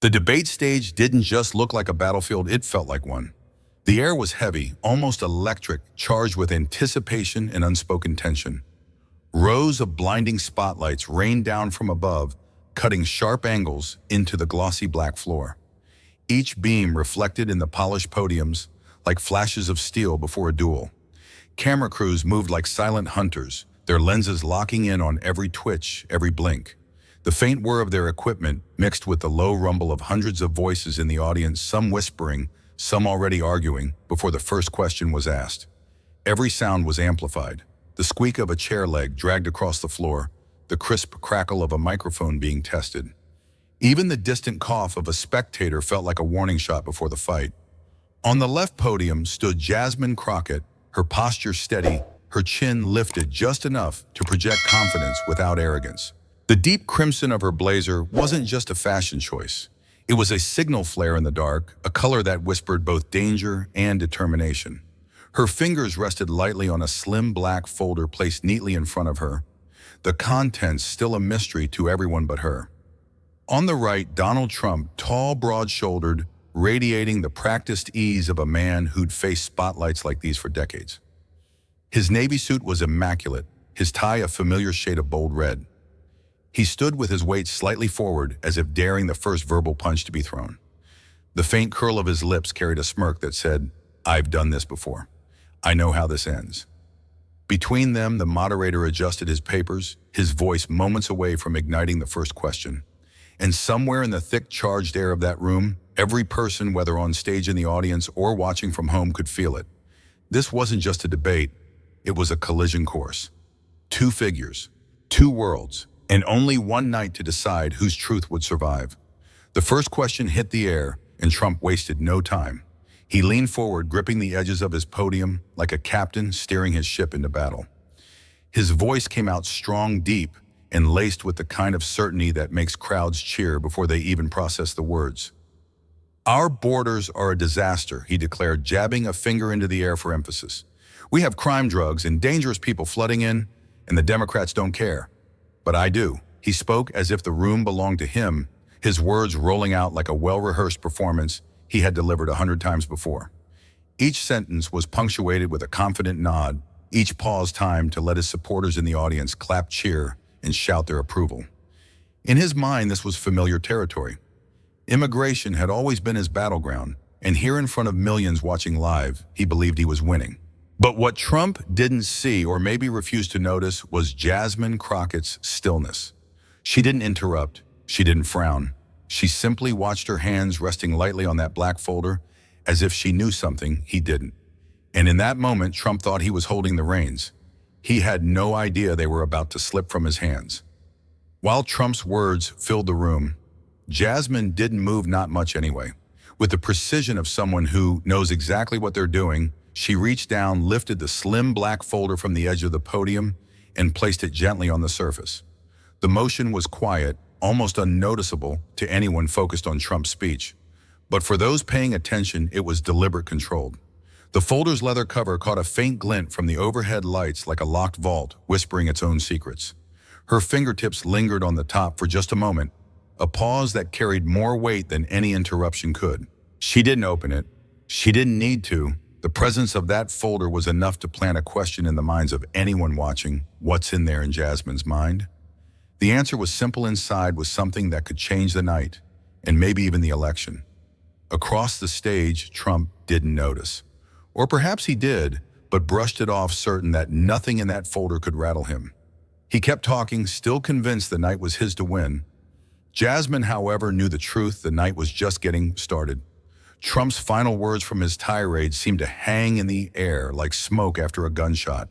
The debate stage didn't just look like a battlefield, it felt like one. The air was heavy, almost electric, charged with anticipation and unspoken tension. Rows of blinding spotlights rained down from above, cutting sharp angles into the glossy black floor. Each beam reflected in the polished podiums like flashes of steel before a duel. Camera crews moved like silent hunters, their lenses locking in on every twitch, every blink. The faint whir of their equipment mixed with the low rumble of hundreds of voices in the audience, some whispering, some already arguing, before the first question was asked. Every sound was amplified. The squeak of a chair leg dragged across the floor, the crisp crackle of a microphone being tested. Even the distant cough of a spectator felt like a warning shot before the fight. On the left podium stood Jasmine Crockett, her posture steady, her chin lifted just enough to project confidence without arrogance. The deep crimson of her blazer wasn't just a fashion choice. It was a signal flare in the dark, a color that whispered both danger and determination. Her fingers rested lightly on a slim black folder placed neatly in front of her, the contents still a mystery to everyone but her. On the right, Donald Trump, tall, broad-shouldered, radiating the practiced ease of a man who'd faced spotlights like these for decades. His navy suit was immaculate, his tie a familiar shade of bold red. He stood with his weight slightly forward as if daring the first verbal punch to be thrown. The faint curl of his lips carried a smirk that said, "I've done this before. I know how this ends." Between them, the moderator adjusted his papers, his voice moments away from igniting the first question. And somewhere in the thick, charged air of that room, every person, whether on stage in the audience or watching from home, could feel it. This wasn't just a debate, it was a collision course. Two figures, two worlds, and only one night to decide whose truth would survive. The first question hit the air, and Trump wasted no time. He leaned forward, gripping the edges of his podium like a captain steering his ship into battle. His voice came out strong, deep, and laced with the kind of certainty that makes crowds cheer before they even process the words. "Our borders are a disaster," he declared, jabbing a finger into the air for emphasis. "We have crime, drugs, and dangerous people flooding in, and the Democrats don't care. But I do." He spoke as if the room belonged to him, his words rolling out like a well-rehearsed performance he had delivered 100 times before. Each sentence was punctuated with a confident nod, each pause timed to let his supporters in the audience clap, cheer, and shout their approval. In his mind, this was familiar territory. Immigration had always been his battleground, and here in front of millions watching live, he believed he was winning. But what Trump didn't see, or maybe refused to notice, was Jasmine Crockett's stillness. She didn't interrupt. She didn't frown. She simply watched her hands resting lightly on that black folder, as if she knew something he didn't. And in that moment, Trump thought he was holding the reins. He had no idea they were about to slip from his hands. While Trump's words filled the room, Jasmine didn't move, not much anyway. With the precision of someone who knows exactly what they're doing, she reached down, lifted the slim black folder from the edge of the podium, and placed it gently on the surface. The motion was quiet, almost unnoticeable to anyone focused on Trump's speech. But for those paying attention, it was deliberate, controlled. The folder's leather cover caught a faint glint from the overhead lights like a locked vault, whispering its own secrets. Her fingertips lingered on the top for just a moment, a pause that carried more weight than any interruption could. She didn't open it. She didn't need to. The presence of that folder was enough to plant a question in the minds of anyone watching. What's in there in Jasmine's mind? The answer was simple. Inside was something that could change the night, and maybe even the election. Across the stage, Trump didn't notice. Or perhaps he did, but brushed it off, certain that nothing in that folder could rattle him. He kept talking, still convinced the night was his to win. Jasmine, however, knew the truth. The night was just getting started. Trump's final words from his tirade seemed to hang in the air like smoke after a gunshot.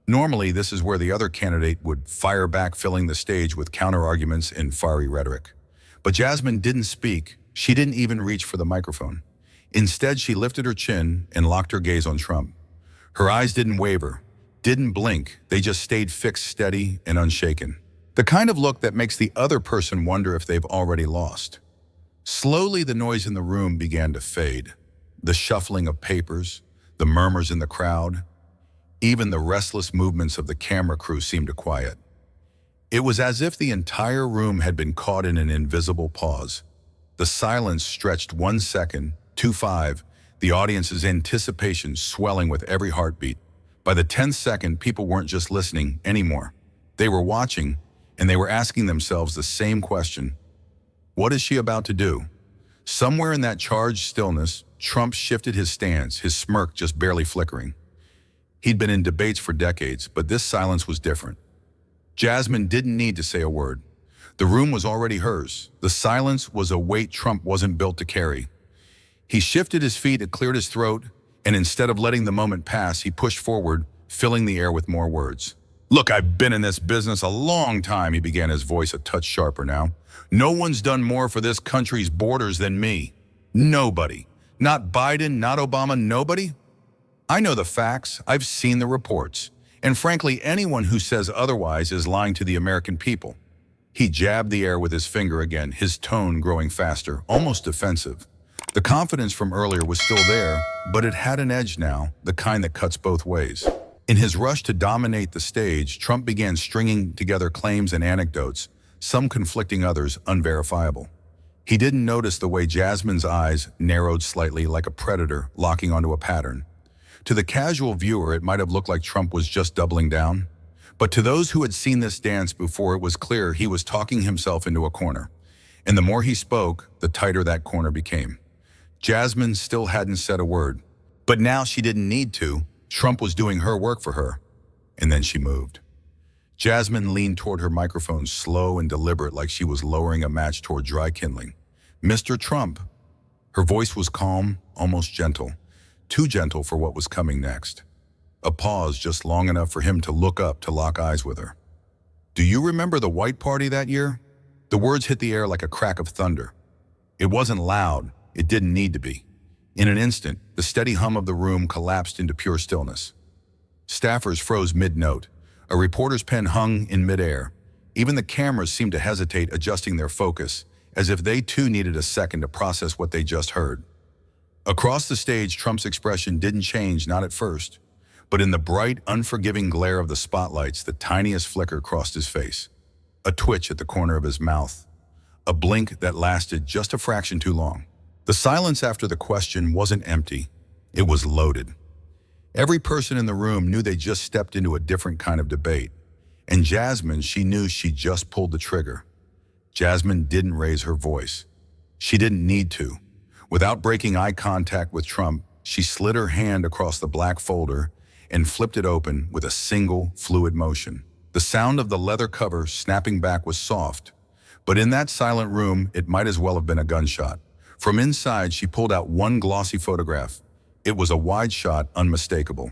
Normally, this is where the other candidate would fire back, filling the stage with counter-arguments and fiery rhetoric. But Jasmine didn't speak. She didn't even reach for the microphone. Instead, she lifted her chin and locked her gaze on Trump. Her eyes didn't waver, didn't blink. They just stayed fixed, steady, and unshaken. The kind of look that makes the other person wonder if they've already lost. Slowly, the noise in the room began to fade. The shuffling of papers, the murmurs in the crowd, even the restless movements of the camera crew seemed to quiet. It was as if the entire room had been caught in an invisible pause. The silence stretched 1 second, 2-5, the audience's anticipation swelling with every heartbeat. By the 10th second, people weren't just listening anymore. They were watching, and they were asking themselves the same question. What is she about to do? Somewhere in that charged stillness, Trump shifted his stance, his smirk just barely flickering. He'd been in debates for decades, but this silence was different. Jasmine didn't need to say a word. The room was already hers. The silence was a weight Trump wasn't built to carry. He shifted his feet, it cleared his throat, and instead of letting the moment pass, he pushed forward, filling the air with more words. Look, I've been in this business a long time, he began, his voice a touch sharper now. No one's done more for this country's borders than me. Nobody. Not Biden, not Obama, nobody. I know the facts, I've seen the reports, and frankly, anyone who says otherwise is lying to the American people. He jabbed the air with his finger again, his tone growing faster, almost defensive. The confidence from earlier was still there, but it had an edge now, the kind that cuts both ways. In his rush to dominate the stage, Trump began stringing together claims and anecdotes, some conflicting, others unverifiable. He didn't notice the way Jasmine's eyes narrowed slightly like a predator locking onto a pattern. To the casual viewer, it might have looked like Trump was just doubling down. But to those who had seen this dance before, it was clear he was talking himself into a corner. And the more he spoke, the tighter that corner became. Jasmine still hadn't said a word. But now she didn't need to. Trump was doing her work for her. And then she moved. Jasmine leaned toward her microphone, slow and deliberate, like she was lowering a match toward dry kindling. Mr. Trump. Her voice was calm, almost gentle. Too gentle for what was coming next. A pause just long enough for him to look up, to lock eyes with her. Do you remember the white party that year? The words hit the air like a crack of thunder. It wasn't loud. It didn't need to be. In an instant, the steady hum of the room collapsed into pure stillness. Staffers froze mid-note. A reporter's pen hung in midair. Even the cameras seemed to hesitate, adjusting their focus, as if they too needed a second to process what they just heard. Across the stage, Trump's expression didn't change, not at first. But in the bright, unforgiving glare of the spotlights, the tiniest flicker crossed his face. A twitch at the corner of his mouth. A blink that lasted just a fraction too long. The silence after the question wasn't empty. It was loaded. Every person in the room knew they just stepped into a different kind of debate. And Jasmine, she knew she just pulled the trigger. Jasmine didn't raise her voice. She didn't need to. Without breaking eye contact with Trump, she slid her hand across the black folder and flipped it open with a single, fluid motion. The sound of the leather cover snapping back was soft, but in that silent room, it might as well have been a gunshot. From inside, she pulled out one glossy photograph. It was a wide shot, unmistakable.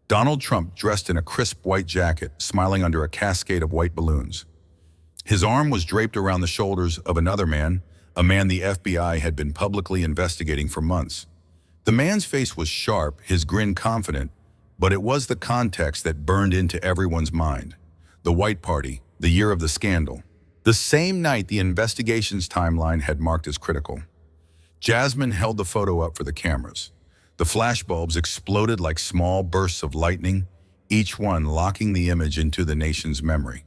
Donald Trump, dressed in a crisp white jacket, smiling under a cascade of white balloons. His arm was draped around the shoulders of another man, a man the FBI had been publicly investigating for months. The man's face was sharp, his grin confident, but it was the context that burned into everyone's mind. The White Party, the year of the scandal. The same night the investigation's timeline had marked as critical. Jasmine held the photo up for the cameras. The flashbulbs exploded like small bursts of lightning, each one locking the image into the nation's memory.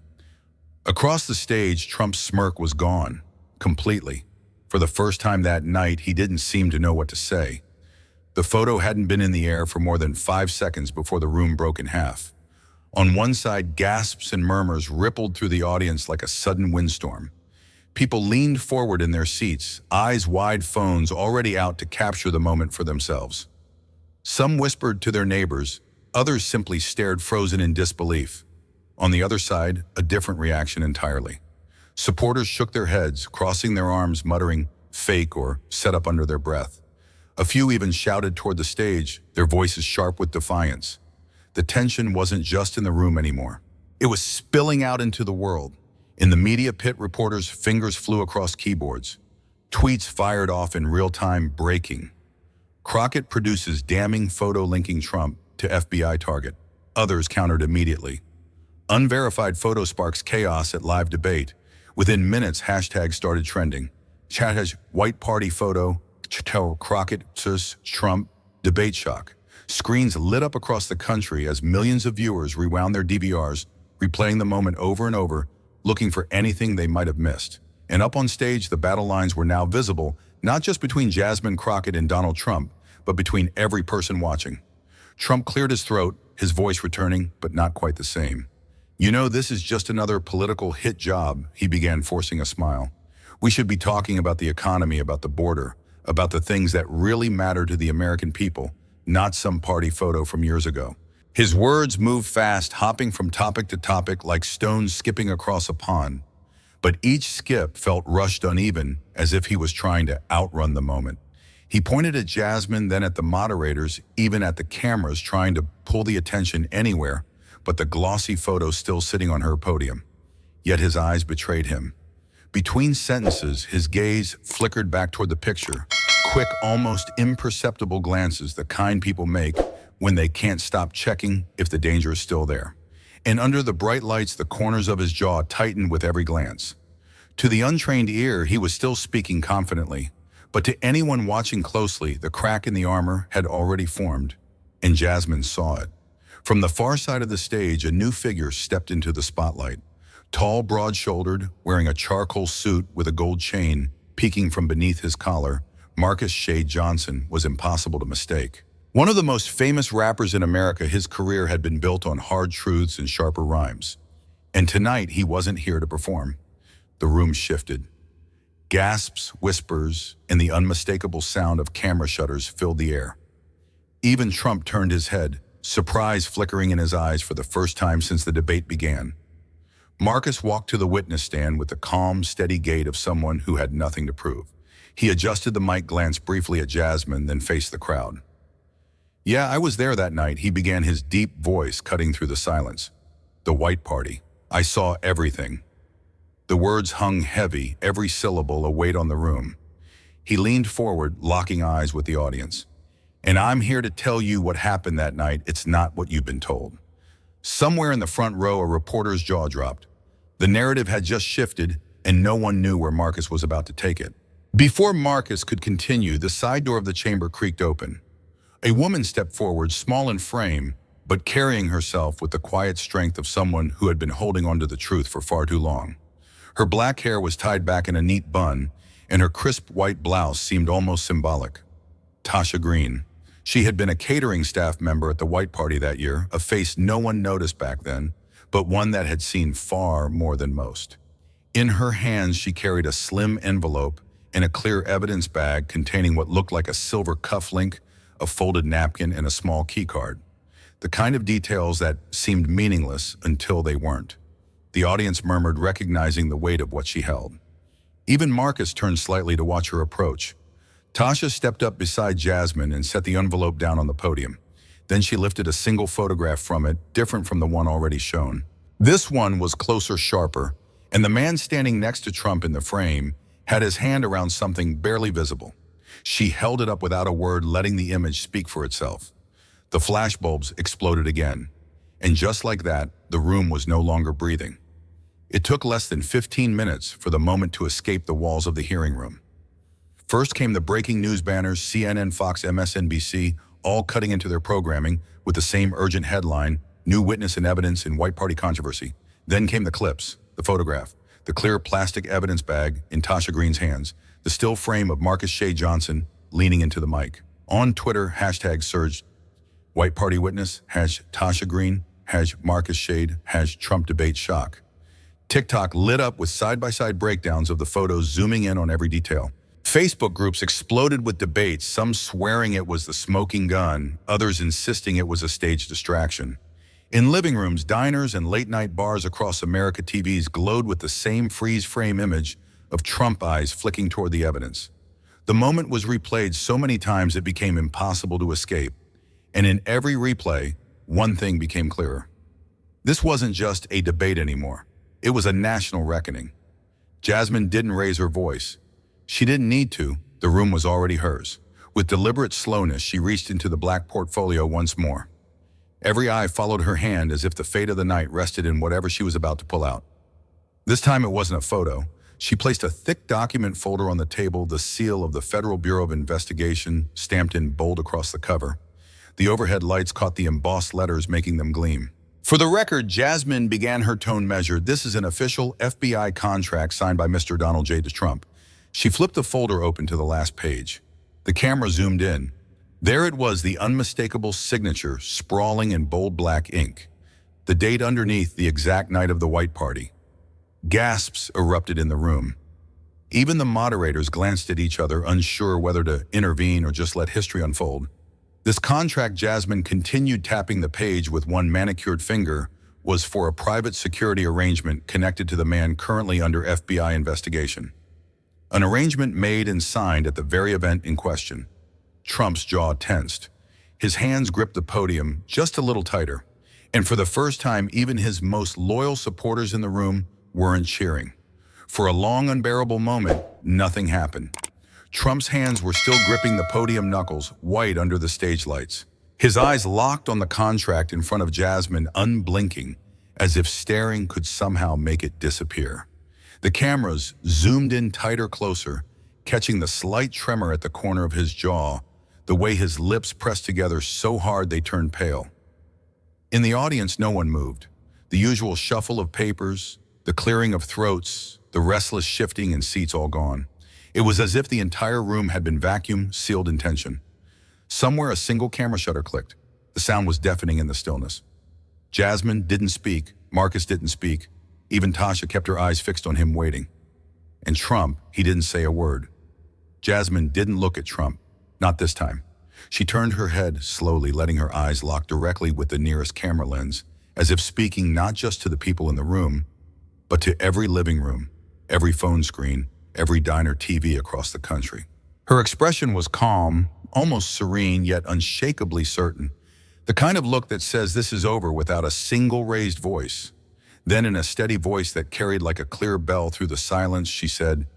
Across the stage, Trump's smirk was gone, completely. For the first time that night, he didn't seem to know what to say. The photo hadn't been in the air for more than 5 seconds before the room broke in half. On one side, gasps and murmurs rippled through the audience like a sudden windstorm. People leaned forward in their seats, eyes wide, phones already out to capture the moment for themselves. Some whispered to their neighbors, others simply stared frozen in disbelief. On the other side, a different reaction entirely. Supporters shook their heads, crossing their arms, muttering, "fake," or "set up" under their breath. A few even shouted toward the stage, their voices sharp with defiance. The tension wasn't just in the room anymore. It was spilling out into the world. In the media pit, reporters' fingers flew across keyboards. Tweets fired off in real time, breaking. Crockett produces damning photo linking Trump to FBI target. Others countered immediately. Unverified photo sparks chaos at live debate. Within minutes, hashtags started trending. Hashtag White Party photo, Crockett vs. Trump, debate shock. Screens lit up across the country as millions of viewers rewound their DVRs, replaying the moment over and over, looking for anything they might have missed. And up on stage, the battle lines were now visible, not just between Jasmine Crockett and Donald Trump, but between every person watching. Trump cleared his throat, his voice returning, but not quite the same. "You know, this is just another political hit job," he began, forcing a smile. "We should be talking about the economy, about the border, about the things that really matter to the American people, not some party photo from years ago." His words moved fast, hopping from topic to topic like stones skipping across a pond. But each skip felt rushed uneven, as if he was trying to outrun the moment. He pointed at Jasmine, then at the moderators, even at the cameras, trying to pull the attention anywhere, but the glossy photo still sitting on her podium. Yet his eyes betrayed him. Between sentences, his gaze flickered back toward the picture, quick, almost imperceptible glances, the kind people make when they can't stop checking if the danger is still there. And under the bright lights, the corners of his jaw tightened with every glance. To the untrained ear, he was still speaking confidently, but to anyone watching closely, the crack in the armor had already formed, and Jasmine saw it. From the far side of the stage, a new figure stepped into the spotlight. Tall, broad-shouldered, wearing a charcoal suit with a gold chain peeking from beneath his collar, Marcus Shade Johnson was impossible to mistake. One of the most famous rappers in America, his career had been built on hard truths and sharper rhymes. And tonight, he wasn't here to perform. The room shifted. Gasps, whispers, and the unmistakable sound of camera shutters filled the air. Even Trump turned his head, surprise flickering in his eyes for the first time since the debate began. Marcus walked to the witness stand with the calm, steady gait of someone who had nothing to prove. He adjusted the mic, glanced briefly at Jasmine, then faced the crowd. "Yeah, I was there that night," he began, his deep voice cutting through the silence. "The White Party. I saw everything." The words hung heavy, every syllable a weight on the room. He leaned forward, locking eyes with the audience. "And I'm here to tell you what happened that night. It's not what you've been told." Somewhere in the front row, a reporter's jaw dropped. The narrative had just shifted, and no one knew where Marcus was about to take it. Before Marcus could continue, the side door of the chamber creaked open. A woman stepped forward, small in frame, but carrying herself with the quiet strength of someone who had been holding onto the truth for far too long. Her black hair was tied back in a neat bun, and her crisp white blouse seemed almost symbolic. Tasha Green. She had been a catering staff member at the White Party that year, a face no one noticed back then, but one that had seen far more than most. In her hands, she carried a slim envelope and a clear evidence bag containing what looked like a silver cufflink, a folded napkin, and a small keycard. The kind of details that seemed meaningless until they weren't. The audience murmured, recognizing the weight of what she held. Even Marcus turned slightly to watch her approach. Tasha stepped up beside Jasmine and set the envelope down on the podium. Then she lifted a single photograph from it, different from the one already shown. This one was closer, sharper, and the man standing next to Trump in the frame had his hand around something barely visible. She held it up without a word, letting the image speak for itself. The flashbulbs exploded again, and just like that, the room was no longer breathing. It took less than 15 minutes for the moment to escape the walls of the hearing room. First came the breaking news banners, CNN, Fox, MSNBC, all cutting into their programming with the same urgent headline, "New Witness and Evidence in White Party Controversy." Then came the clips, the photograph, the clear plastic evidence bag in Tasha Green's hands, the still frame of Marcus Shade Johnson leaning into the mic. On Twitter, hashtag surged, White Party Witness, #Tasha Green, #Marcus Shade, #Trump Debate Shock. TikTok lit up with side-by-side breakdowns of the photos, zooming in on every detail. Facebook groups exploded with debates, some swearing it was the smoking gun, others insisting it was a staged distraction. In living rooms, diners, and late-night bars across America, TVs glowed with the same freeze-frame image of Trump eyes flicking toward the evidence. The moment was replayed so many times it became impossible to escape. And in every replay, one thing became clearer. This wasn't just a debate anymore. It was a national reckoning. Jasmine didn't raise her voice. She didn't need to. The room was already hers. With deliberate slowness, she reached into the black portfolio once more. Every eye followed her hand as if the fate of the night rested in whatever she was about to pull out. This time it wasn't a photo. She placed a thick document folder on the table, the seal of the Federal Bureau of Investigation stamped in bold across the cover. The overhead lights caught the embossed letters, making them gleam. For the record, Jasmine began her tone measured. This is an official FBI contract signed by Mr. Donald J. Trump. She flipped the folder open to the last page. The camera zoomed in. There it was, the unmistakable signature, sprawling in bold black ink. The date underneath, the exact night of the White Party. Gasps erupted in the room. Even the moderators glanced at each other, unsure whether to intervene or just let history unfold. This contract, Jasmine continued tapping the page with one manicured finger, was for a private security arrangement connected to the man currently under FBI investigation. An arrangement made and signed at the very event in question. Trump's jaw tensed. His hands gripped the podium just a little tighter. And for the first time, even his most loyal supporters in the room weren't cheering. For a long, unbearable moment, nothing happened. Trump's hands were still gripping the podium knuckles, white under the stage lights. His eyes locked on the contract in front of Jasmine, unblinking, as if staring could somehow make it disappear. The cameras zoomed in tighter, closer, catching the slight tremor at the corner of his jaw, the way his lips pressed together so hard they turned pale. In the audience, no one moved. The usual shuffle of papers, the clearing of throats, the restless shifting in seats all gone. It was as if the entire room had been vacuum sealed in tension. Somewhere a single camera shutter clicked. The sound was deafening in the stillness. Jasmine didn't speak. Marcus didn't speak. Even Tasha kept her eyes fixed on him, waiting. And Trump, he didn't say a word. Jasmine didn't look at Trump. Not this time. She turned her head slowly, letting her eyes lock directly with the nearest camera lens, as if speaking not just to the people in the room, but to every living room, every phone screen, every diner TV across the country. Her expression was calm, almost serene, yet unshakably certain. The kind of look that says this is over without a single raised voice. Then in a steady voice that carried like a clear bell through the silence, she said,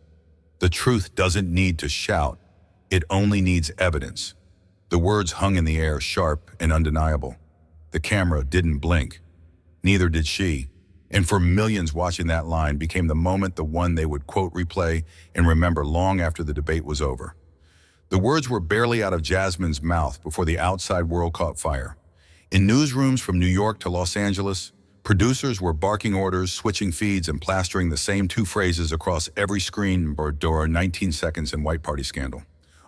"The truth doesn't need to shout. It only needs evidence." The words hung in the air, sharp and undeniable. The camera didn't blink. Neither did she. And for millions watching that line became the moment, the one they would quote, replay, and remember long after the debate was over. The words were barely out of Jasmine's mouth before the outside world caught fire. In newsrooms from New York to Los Angeles, producers were barking orders, switching feeds, and plastering the same two phrases across every screen during 19 seconds in White Party scandal.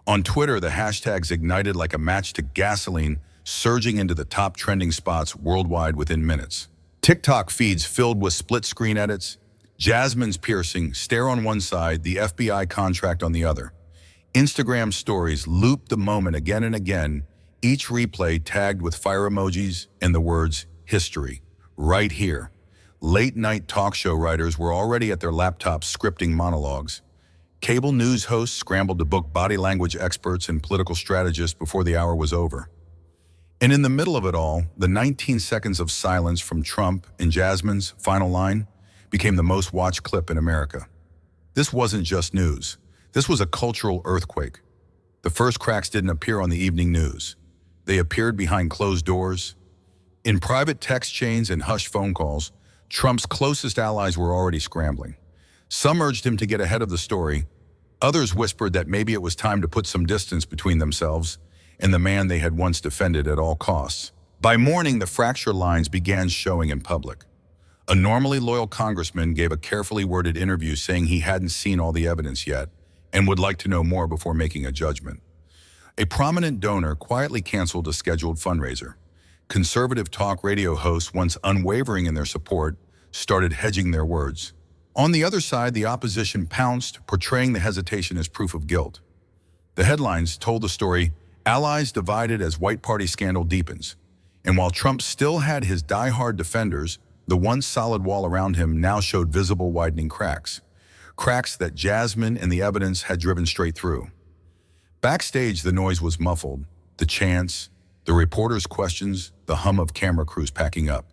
On Twitter, the hashtags ignited like a match to gasoline, surging into the top trending spots worldwide within minutes. TikTok feeds filled with split-screen edits, Jasmine's piercing stare on one side, the FBI contract on the other. Instagram stories looped the moment again and again, each replay tagged with fire emojis and the words, "history, right here." Late-night talk show writers were already at their laptops scripting monologues. Cable news hosts scrambled to book body language experts and political strategists before the hour was over. And in the middle of it all, the 19 seconds of silence from Trump and Jasmine's final line became the most watched clip in America. This wasn't just news. This was a cultural earthquake. The first cracks didn't appear on the evening news. They appeared behind closed doors. In private text chains and hushed phone calls, Trump's closest allies were already scrambling. Some urged him to get ahead of the story. Others whispered that maybe it was time to put some distance between themselves and the man they had once defended at all costs. By morning, the fracture lines began showing in public. A normally loyal congressman gave a carefully worded interview saying he hadn't seen all the evidence yet and would like to know more before making a judgment. A prominent donor quietly canceled a scheduled fundraiser. Conservative talk radio hosts, once unwavering in their support, started hedging their words. On the other side, the opposition pounced, portraying the hesitation as proof of guilt. The headlines told the story, "Allies divided as White Party scandal deepens." And while Trump still had his die-hard defenders, the once solid wall around him now showed visible widening cracks. Cracks that Jasmine and the evidence had driven straight through. Backstage, the noise was muffled. The chants, the reporters' questions, the hum of camera crews packing up.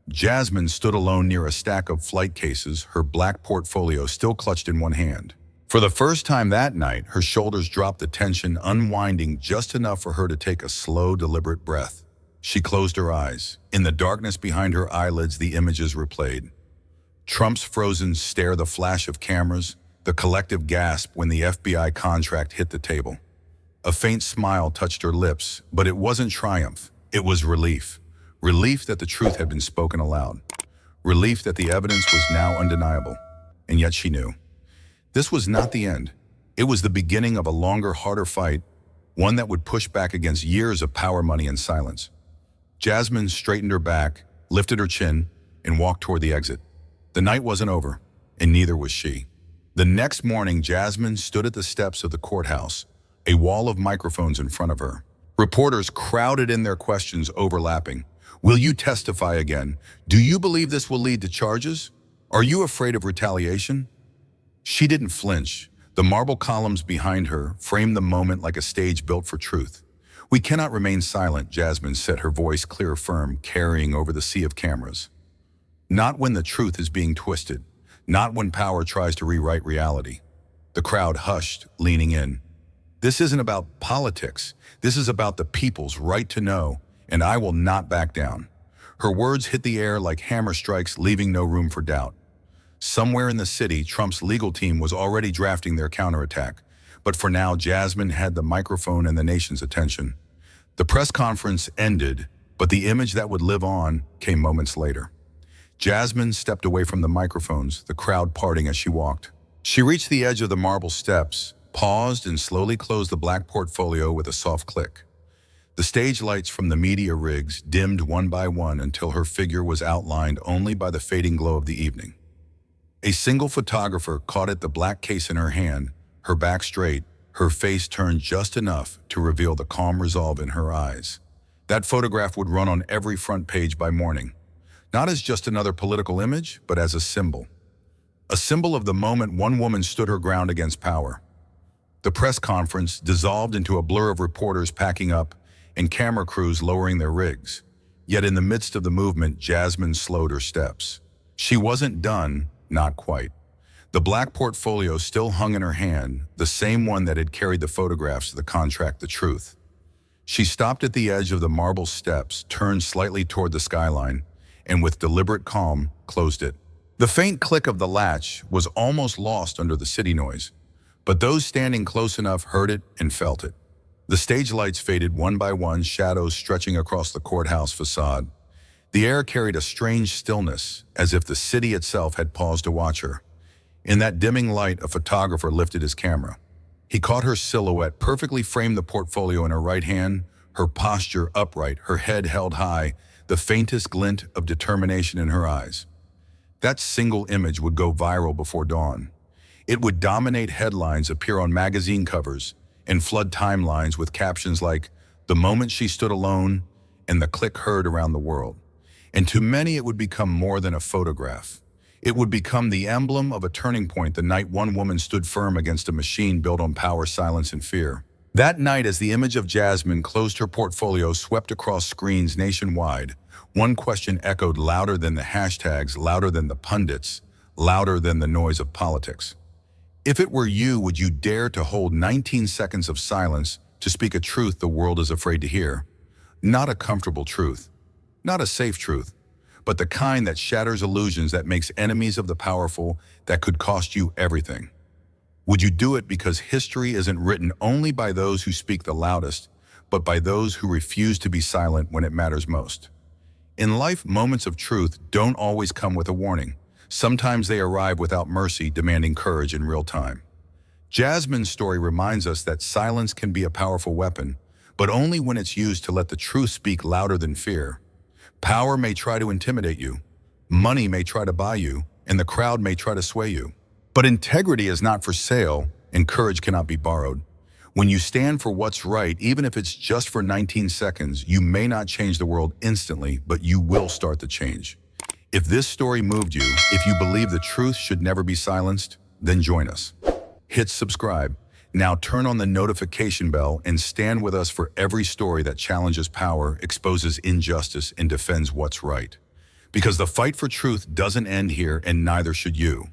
Jasmine stood alone near a stack of flight cases, her black portfolio still clutched in one hand. For the first time that night, her shoulders dropped, the tension unwinding just enough for her to take a slow, deliberate breath. She closed her eyes. In the darkness behind her eyelids, the images replayed. Trump's frozen stare, the flash of cameras, the collective gasp when the FBI contract hit the table. A faint smile touched her lips, but it wasn't triumph. It was relief. Relief that the truth had been spoken aloud. Relief that the evidence was now undeniable. And yet she knew. This was not the end. It was the beginning of a longer, harder fight, one that would push back against years of power, money, and silence. Jasmine straightened her back, lifted her chin, and walked toward the exit. The night wasn't over, and neither was she. The next morning, Jasmine stood at the steps of the courthouse, a wall of microphones in front of her. Reporters crowded in, their questions overlapping. Will you testify again? Do you believe this will lead to charges? Are you afraid of retaliation? She didn't flinch. The marble columns behind her framed the moment like a stage built for truth. We cannot remain silent, Jasmine said, her voice clear, firm, carrying over the sea of cameras. Not when the truth is being twisted. Not when power tries to rewrite reality. The crowd hushed, leaning in. This isn't about politics. This is about the people's right to know, and I will not back down. Her words hit the air like hammer strikes, leaving no room for doubt. Somewhere in the city, Trump's legal team was already drafting their counterattack. But for now, Jasmine had the microphone and the nation's attention. The press conference ended, but the image that would live on came moments later. Jasmine stepped away from the microphones, the crowd parting as she walked. She reached the edge of the marble steps, paused, and slowly closed the black portfolio with a soft click. The stage lights from the media rigs dimmed one by one until her figure was outlined only by the fading glow of the evening. A single photographer caught at the black case in her hand, her back straight, her face turned just enough to reveal the calm resolve in her eyes. That photograph would run on every front page by morning, not as just another political image, but as a symbol. A symbol of the moment one woman stood her ground against power. The press conference dissolved into a blur of reporters packing up and camera crews lowering their rigs. Yet in the midst of the movement, Jasmine slowed her steps. She wasn't done, not quite. The black portfolio still hung in her hand, the same one that had carried the photographs, the contract, the truth. She stopped at the edge of the marble steps, turned slightly toward the skyline, and with deliberate calm, closed it. The faint click of the latch was almost lost under the city noise, but those standing close enough heard it and felt it. The stage lights faded one by one, shadows stretching across the courthouse facade. The air carried a strange stillness, as if the city itself had paused to watch her. In that dimming light, a photographer lifted his camera. He caught her silhouette, perfectly framed the portfolio in her right hand, her posture upright, her head held high, the faintest glint of determination in her eyes. That single image would go viral before dawn. It would dominate headlines, appear on magazine covers, and flood timelines with captions like, "The moment she stood alone," and "The click heard around the world." And to many, it would become more than a photograph. It would become the emblem of a turning point, the night one woman stood firm against a machine built on power, silence, and fear. That night, as the image of Jasmine closed her portfolio swept across screens nationwide, one question echoed louder than the hashtags, louder than the pundits, louder than the noise of politics. If it were you, would you dare to hold 19 seconds of silence to speak a truth the world is afraid to hear? Not a comfortable truth, not a safe truth, but the kind that shatters illusions, that makes enemies of the powerful, that could cost you everything. Would you do it because history isn't written only by those who speak the loudest, but by those who refuse to be silent when it matters most? In life, moments of truth don't always come with a warning. Sometimes they arrive without mercy, demanding courage in real time. Jasmine's story reminds us that silence can be a powerful weapon, but only when it's used to let the truth speak louder than fear. Power may try to intimidate you, money may try to buy you, and the crowd may try to sway you. But integrity is not for sale, and courage cannot be borrowed. When you stand for what's right, even if it's just for 19 seconds, you may not change the world instantly, but you will start the change. If this story moved you, if you believe the truth should never be silenced, then join us. Hit subscribe. Now turn on the notification bell and stand with us for every story that challenges power, exposes injustice, and defends what's right. Because the fight for truth doesn't end here, and neither should you.